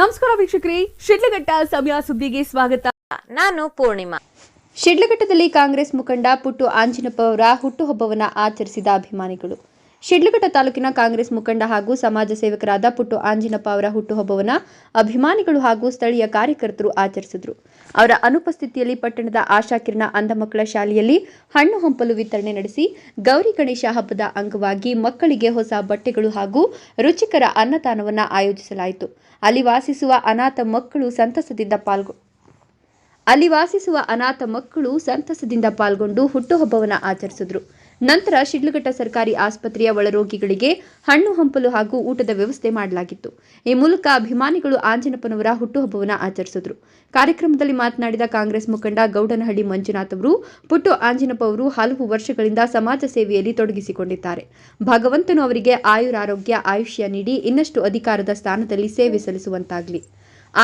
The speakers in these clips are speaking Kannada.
ನಮಸ್ಕಾರ ವೀಕ್ಷಕರೇ, ಶಿಡ್ಲಘಟ್ಟ ಸಮಯ ಸುದ್ದಿಗೆ ಸ್ವಾಗತ. ನಾನು ಪೂರ್ಣಿಮಾ. ಶಿಡ್ಲಘಟ್ಟದಲ್ಲಿ ಕಾಂಗ್ರೆಸ್ ಮುಖಂಡ ಪುಟ್ಟು ಆಂಜಿನಪ್ಪ ಅವರ ಹುಟ್ಟುಹಬ್ಬವನ್ನು ಆಚರಿಸಿದ ಅಭಿಮಾನಿಗಳು. ಶಿಡ್ಲಘಟ್ಟ ತಾಲೂಕಿನ ಕಾಂಗ್ರೆಸ್ ಮುಖಂಡ ಹಾಗೂ ಸಮಾಜ ಸೇವಕರಾದ ಪುಟ್ಟು ಆಂಜಿನಪ್ಪ ಅವರ ಹುಟ್ಟುಹಬ್ಬವನ್ನು ಅಭಿಮಾನಿಗಳು ಹಾಗೂ ಸ್ಥಳೀಯ ಕಾರ್ಯಕರ್ತರು ಆಚರಿಸಿದರು. ಅವರ ಅನುಪಸ್ಥಿತಿಯಲ್ಲಿ ಪಟ್ಟಣದ ಆಶಾಕಿರಣ ಅಂಧ ಮಕ್ಕಳ ಶಾಲೆಯಲ್ಲಿ ಹಣ್ಣು ಹಂಪಲು ವಿತರಣೆ ನಡೆಸಿ ಗೌರಿ ಗಣೇಶ ಹಬ್ಬದ ಅಂಗವಾಗಿ ಮಕ್ಕಳಿಗೆ ಹೊಸ ಬಟ್ಟೆಗಳು ಹಾಗೂ ರುಚಿಕರ ಅನ್ನದಾನವನ್ನು ಆಯೋಜಿಸಲಾಯಿತು. ಅಲ್ಲಿ ವಾಸಿಸುವ ಅನಾಥ ಮಕ್ಕಳು ಸಂತಸದಿಂದ ಪಾಲ್ಗೊಂಡು ಹುಟ್ಟುಹಬ್ಬವನ್ನು ಆಚರಿಸಿದರು. ನಂತರ ಶಿಡ್ಲಘಟ್ಟ ಸರ್ಕಾರಿ ಆಸ್ಪತ್ರೆಯ ಒಳರೋಗಿಗಳಿಗೆ ಹಣ್ಣು ಹಂಪಲು ಹಾಗೂ ಊಟದ ವ್ಯವಸ್ಥೆ ಮಾಡಲಾಗಿತ್ತು. ಈ ಮೂಲಕ ಅಭಿಮಾನಿಗಳು ಆಂಜನಪ್ಪನವರ ಹುಟ್ಟುಹಬ್ಬವನ್ನು ಆಚರಿಸಿದರು. ಕಾರ್ಯಕ್ರಮದಲ್ಲಿ ಮಾತನಾಡಿದ ಕಾಂಗ್ರೆಸ್ ಮುಖಂಡ ಗೌಡನಹಳ್ಳಿ ಮಂಜುನಾಥ್ ಅವರು, ಪುಟ್ಟು ಆಂಜನಪ್ಪ ಅವರು ಹಲವು ವರ್ಷಗಳಿಂದ ಸಮಾಜ ಸೇವೆಯಲ್ಲಿ ತೊಡಗಿಸಿಕೊಂಡಿದ್ದಾರೆ. ಭಗವಂತನು ಅವರಿಗೆ ಆಯುರಾರೋಗ್ಯ ಆಯುಷ್ಯ ನೀಡಿ ಇನ್ನಷ್ಟು ಅಧಿಕಾರದ ಸ್ಥಾನದಲ್ಲಿ ಸೇವೆ ಸಲ್ಲಿಸುವಂತಾಗಲಿ.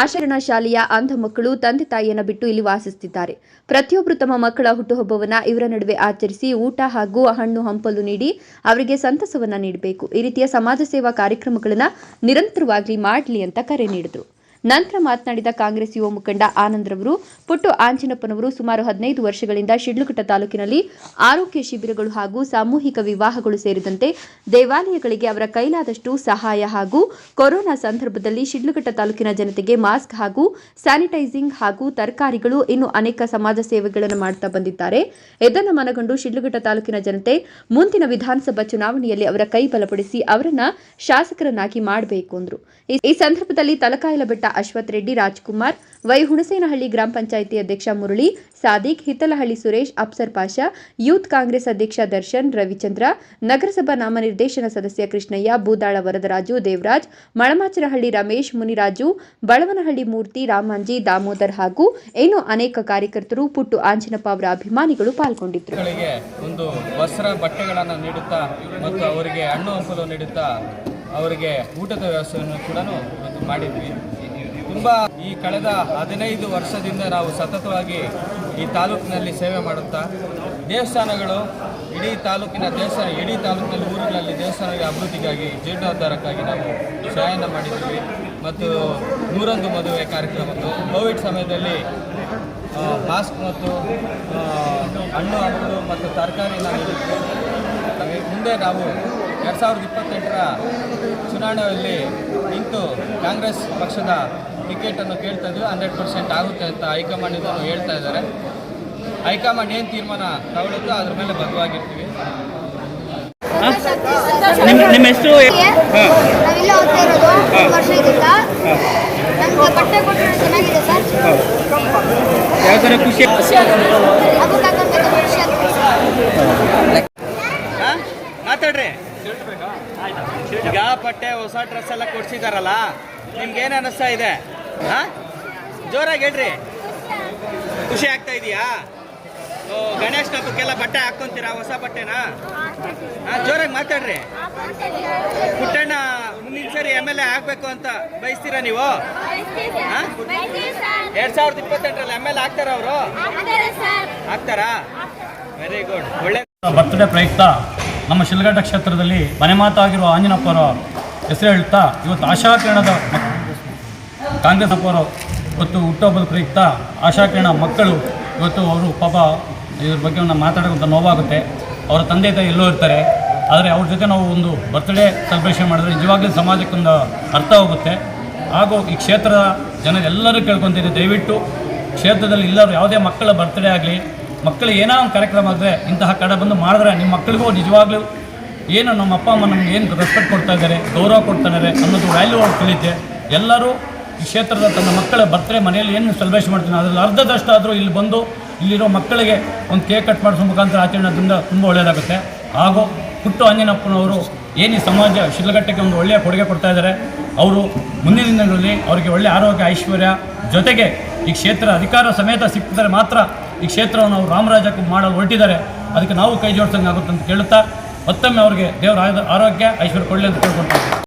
ಆಶರಣ ಶಾಲೆಯ ಅಂಧ ಮಕ್ಕಳು ತಂದೆ ತಾಯಿಯನ್ನು ಬಿಟ್ಟು ಇಲ್ಲಿ ವಾಸಿಸುತ್ತಿದ್ದಾರೆ. ಪ್ರತಿಯೊಬ್ಬರು ತಮ್ಮ ಮಕ್ಕಳ ಹುಟ್ಟುಹಬ್ಬವನ್ನು ಇವರ ನಡುವೆ ಆಚರಿಸಿ ಊಟ ಹಾಗೂ ಹಣ್ಣು ಹಂಪಲು ನೀಡಿ ಅವರಿಗೆ ಸಂತಸವನ್ನು ನೀಡಬೇಕು. ಈ ರೀತಿಯ ಸಮಾಜ ಸೇವಾ ಕಾರ್ಯಕ್ರಮಗಳನ್ನು ನಿರಂತರವಾಗಿ ಮಾಡಲಿ ಅಂತ ಕರೆ ನೀಡಿದರು. ನಂತರ ಮಾತನಾಡಿದ ಕಾಂಗ್ರೆಸ್ ಯುವ ಮುಖಂಡ ಆನಂದ್ರವರು, ಪುಟ್ಟು ಆಂಜಿನಪ್ಪನವರು ಸುಮಾರು 15 ವರ್ಷಗಳಿಂದ ಶಿಡ್ಲಘಟ್ಟ ತಾಲೂಕಿನಲ್ಲಿ ಆರೋಗ್ಯ ಶಿಬಿರಗಳು ಹಾಗೂ ಸಾಮೂಹಿಕ ವಿವಾಹಗಳು ಸೇರಿದಂತೆ ದೇವಾಲಯಗಳಿಗೆ ಅವರ ಕೈಲಾದಷ್ಟು ಸಹಾಯ ಹಾಗೂ ಕೊರೋನಾ ಸಂದರ್ಭದಲ್ಲಿ ಶಿಡ್ಲಘಟ್ಟ ತಾಲೂಕಿನ ಜನತೆಗೆ ಮಾಸ್ಕ್ ಹಾಗೂ ಸ್ಯಾನಿಟೈಸಿಂಗ್ ಹಾಗೂ ತರಕಾರಿಗಳು ಇನ್ನೂ ಅನೇಕ ಸಮಾಜ ಸೇವೆಗಳನ್ನು ಮಾಡುತ್ತಾ ಬಂದಿದ್ದಾರೆ. ಇದನ್ನು ಮನಗಂಡು ಶಿಡ್ಲಘಟ್ಟ ತಾಲೂಕಿನ ಜನತೆ ಮುಂದಿನ ವಿಧಾನಸಭಾ ಚುನಾವಣೆಯಲ್ಲಿ ಅವರ ಕೈ ಬಲಪಡಿಸಿ ಅವರನ್ನ ಶಾಸಕರನ್ನಾಗಿ ಮಾಡಬೇಕು ಎಂದರು. ಈ ಸಂದರ್ಭದಲ್ಲಿ ತಲಕಾಯಲಬೆಟ್ಟ ಅಶ್ವಥ್ ರೆಡ್ಡಿ, ರಾಜ್ಕುಮಾರ್, ವೈ ಹುಣಸೇನಹಳ್ಳಿ ಗ್ರಾಮ ಪಂಚಾಯಿತಿ ಅಧ್ಯಕ್ಷ ಮುರಳಿ, ಸಾದಿಕ್, ಹಿತ್ತಲಹಳ್ಳಿ ಸುರೇಶ್, ಅಫ್ಸರ್ ಪಾಷಾ, ಯೂತ್ ಕಾಂಗ್ರೆಸ್ ಅಧ್ಯಕ್ಷ ದರ್ಶನ್, ರವಿಚಂದ್ರ, ನಗರಸಭಾ ನಾಮನಿರ್ದೇಶನ ಸದಸ್ಯ ಕೃಷ್ಣಯ್ಯ, ಬೂದಾಳ ವರದರಾಜು, ದೇವರಾಜ್, ಮಳಮಾಚನಹಳ್ಳಿ ರಮೇಶ್, ಮುನಿರಾಜು, ಬಳವನಹಳ್ಳಿ ಮೂರ್ತಿ, ರಾಮಾಂಜಿ, ದಾಮೋದರ್ ಹಾಗೂ ಇನ್ನೂ ಅನೇಕ ಕಾರ್ಯಕರ್ತರು, ಪುಟ್ಟು ಆಂಜನಪ್ಪ ಅವರ ಅಭಿಮಾನಿಗಳು ಪಾಲ್ಗೊಂಡಿದ್ದರು. ಒಂದು ವಸ್ತ್ರ ಬಟ್ಟೆಗಳನ್ನು ನೀಡುತ್ತಾ ಮತ್ತು ಅವರಿಗೆ ಹಣ್ಣು ಹಂಪಲು ನೀಡುತ್ತಾ ಅವರಿಗೆ ಊಟದ ವ್ಯವಸ್ಥೆಯನ್ನು ಕೂಡ ಮಾಡಿದ್ವಿ. ತುಂಬ ಈ ಕಳೆದ 15 ವರ್ಷದಿಂದ ನಾವು ಸತತವಾಗಿ ಈ ತಾಲೂಕಿನಲ್ಲಿ ಸೇವೆ ಮಾಡುತ್ತಾ ದೇವಸ್ಥಾನಗಳು ಇಡೀ ತಾಲೂಕಿನಲ್ಲಿ ಊರುಗಳಲ್ಲಿ ದೇವಸ್ಥಾನಗಳ ಅಭಿವೃದ್ಧಿಗಾಗಿ ಜೀರ್ಣೋದ್ಧಾರಕ್ಕಾಗಿ ನಾವು ಸಹಾಯನ ಮಾಡಿದ್ವಿ. ಮತ್ತು 101 ಮದುವೆ ಕಾರ್ಯಕ್ರಮದ್ದು ಕೋವಿಡ್ ಸಮಯದಲ್ಲಿ ಮಾಸ್ಕ್ ಮತ್ತು ಹಣ್ಣು ಹಂಪಲು ಮತ್ತು ತರಕಾರಿನ ನೀಡಿದ್ವಿ. ಮುಂದೆ ನಾವು 2028ರ ಚುನಾವಣೆಯಲ್ಲಿ ನಿಂತು ಕಾಂಗ್ರೆಸ್ ಪಕ್ಷದ ಟಿಕೆಟನ್ನು ಕೇಳ್ತಾ ಇದ್ವಿ. 100% ಆಗುತ್ತೆ ಅಂತ ಹೈಕಮಾಂಡ್ ಹೇಳ್ತಾ ಇದ್ದಾರೆ. ಹೈಕಮಾಂಡ್ ಏನು ತೀರ್ಮಾನ ತಗೊಳ್ಳುತ್ತೋ ಅದ್ರ ಮೇಲೆ ಬದ್ಧವಾಗಿರ್ತೀವಿ. ನಿಮ್ಮ ಹೆಸರು? ನಾವೆಲ್ಲ ಹೋಗ್ತಾ ಇರೋದು ವರ್ಷದಿಂದ. ನಮಗೆ ಬಟ್ಟೆ ಕೊಟ್ಟರೆ ಚೆನ್ನಾಗಿದೆ ಸರ್. ಯಾವ ಥರ ಖುಷಿ? ಮಾತಾಡ್ರಿ. ಈಗ ಬಟ್ಟೆ ಹೊಸ ಡ್ರೆಸ್ ಎಲ್ಲ ಕೊಡ್ಸಿದಾರಲ್ಲ, ನಿಮ್ಗೇನು ಅನ್ನಿಸ್ತಾ ಇದೆ? ಜೋರಾಗಿ ಹೇಳ್ರಿ. ಖುಷಿ ಆಗ್ತಾ ಇದೆಯಾ? ಗಣೇಶ್ ಹಬ್ಬಕ್ಕೆಲ್ಲ ಬಟ್ಟೆ ಹಾಕ್ಕೊಂತೀರಾ, ಹೊಸ ಬಟ್ಟೆನಾ? ಜೋರಾಗಿ ಮಾತಾಡ್ರಿ. ಪುಟ್ಟಣ್ಣ ಮುಂದಿನ ಸರಿ MLA ಆಗ್ಬೇಕು ಅಂತ ಬಯಸ್ತೀರಾ ನೀವು? 2028ರಲ್ಲಿ MLA ಆಗ್ತಾರ ಅವರು? ಆಗ್ತಾರಾ? Very good. ಒಳ್ಳೆ ಬರ್ತ್ಡೇ ಪ್ರಯುಕ್ತ ನಮ್ಮ ಶಿಡ್ಲಘಟ್ಟ ಕ್ಷೇತ್ರದಲ್ಲಿ ಮನೆಮಾತಾಗಿರುವ ಆಂಜನಪ್ಪರ ಹೆಸರು ಹೇಳ್ತಾ ಇವತ್ತು ಆಶಾಕಿರಣದ ಕಾಂಗ್ರೆಸ್ ಅವರು ಇವತ್ತು ಹುಟ್ಟುಹಬ್ಬದ ಪ್ರಯುಕ್ತ ಆಶಾಕಿರಣ ಮಕ್ಕಳು ಇವತ್ತು ಅವರು ಪಾಪ ಇದ್ರ ಬಗ್ಗೆ ನಾವು ಮಾತಾಡೋದು ನೋವಾಗುತ್ತೆ. ಅವರ ತಂದೆ ತಾಯಿ ಎಲ್ಲೋ ಇರ್ತಾರೆ, ಆದರೆ ಅವ್ರ ಜೊತೆ ನಾವು ಒಂದು ಬರ್ತ್ಡೇ ಸೆಲೆಬ್ರೇಷನ್ ಮಾಡಿದ್ರೆ ನಿಜವಾಗ್ಲೂ ಸಮಾಜಕ್ಕೊಂದು ಅರ್ಥ ಹೋಗುತ್ತೆ. ಹಾಗೂ ಈ ಕ್ಷೇತ್ರದ ಜನ ಎಲ್ಲರೂ ಕೇಳ್ಕೊತಿದ್ದೆ, ದಯವಿಟ್ಟು ಕ್ಷೇತ್ರದಲ್ಲಿ ಎಲ್ಲರೂ ಯಾವುದೇ ಮಕ್ಕಳ ಬರ್ತ್ಡೇ ಆಗಲಿ, ಮಕ್ಕಳಿಗೆ ಏನೋ ಒಂದು ಕಾರ್ಯಕ್ರಮ ಆದರೆ ಇಂತಹ ಕಡೆ ಬಂದು ಮಾಡಿದ್ರೆ ನಿಮ್ಮ ಮಕ್ಕಳಿಗೂ ನಿಜವಾಗ್ಲೂ ಏನು ನಮ್ಮ ಅಪ್ಪ ಅಮ್ಮ ನಮ್ಗೆ ಏನು ರೆಸ್ಪೆಕ್ಟ್ ಕೊಡ್ತಾ ಇದ್ದಾರೆ, ಗೌರವ ಕೊಡ್ತಾ ಇದ್ದಾರೆ ಅನ್ನೋದು ವ್ಯಾಲ್ಯೂ ಅವ್ರು ತಿಳಿಯುತ್ತೆ. ಎಲ್ಲರೂ ಈ ಕ್ಷೇತ್ರದ ತನ್ನ ಮಕ್ಕಳ ಬರ್ತ್ಡೇ ಮನೆಯಲ್ಲಿ ಏನು ಸೆಲೆಬ್ರೇಷನ್ ಮಾಡ್ತೀನಿ ಅದರಲ್ಲಿ ಅರ್ಧದಷ್ಟಾದರೂ ಇಲ್ಲಿ ಬಂದು ಇಲ್ಲಿರೋ ಮಕ್ಕಳಿಗೆ ಒಂದು ಕೇಕ್ ಕಟ್ ಮಾಡಿಸೋ ಮುಖಾಂತರ ಆಚರಣೆಯಿಂದ ತುಂಬ ಒಳ್ಳೆಯದಾಗುತ್ತೆ. ಹಾಗೂ ಪುಟ್ಟು ಆಂಜನಪ್ಪನವರು ಏನು ಈ ಸಮಾಜ ಶಿಡ್ಲಘಟ್ಟಕ್ಕೆ ಒಂದು ಒಳ್ಳೆಯ ಕೊಡುಗೆ ಕೊಡ್ತಾ ಇದ್ದಾರೆ. ಅವರು ಮುಂದಿನ ದಿನಗಳಲ್ಲಿ ಅವರಿಗೆ ಒಳ್ಳೆಯ ಆರೋಗ್ಯ ಐಶ್ವರ್ಯ ಜೊತೆಗೆ ಈ ಕ್ಷೇತ್ರ ಅಧಿಕಾರ ಸಮೇತ ಸಿಕ್ಕಿದರೆ ಮಾತ್ರ ಈ ಕ್ಷೇತ್ರವನ್ನು ಅವರು ರಾಮರಾಜ್ಯಕ್ಕೆ ಮಾಡಲು ಹೊರಟಿದ್ದಾರೆ. ಅದಕ್ಕೆ ನಾವು ಕೈ ಜೋಡಿಸಂಗೆ ಆಗುತ್ತೆ ಅಂತ ಕೇಳುತ್ತಾ ಮತ್ತೊಮ್ಮೆ ಅವರಿಗೆ ದೇವರ ಆರೋಗ್ಯ ಐಶ್ವರ್ಯ ಕೊಡಲಿ ಅಂತ ಕೇಳ್ಕೊಳ್ತಾರೆ.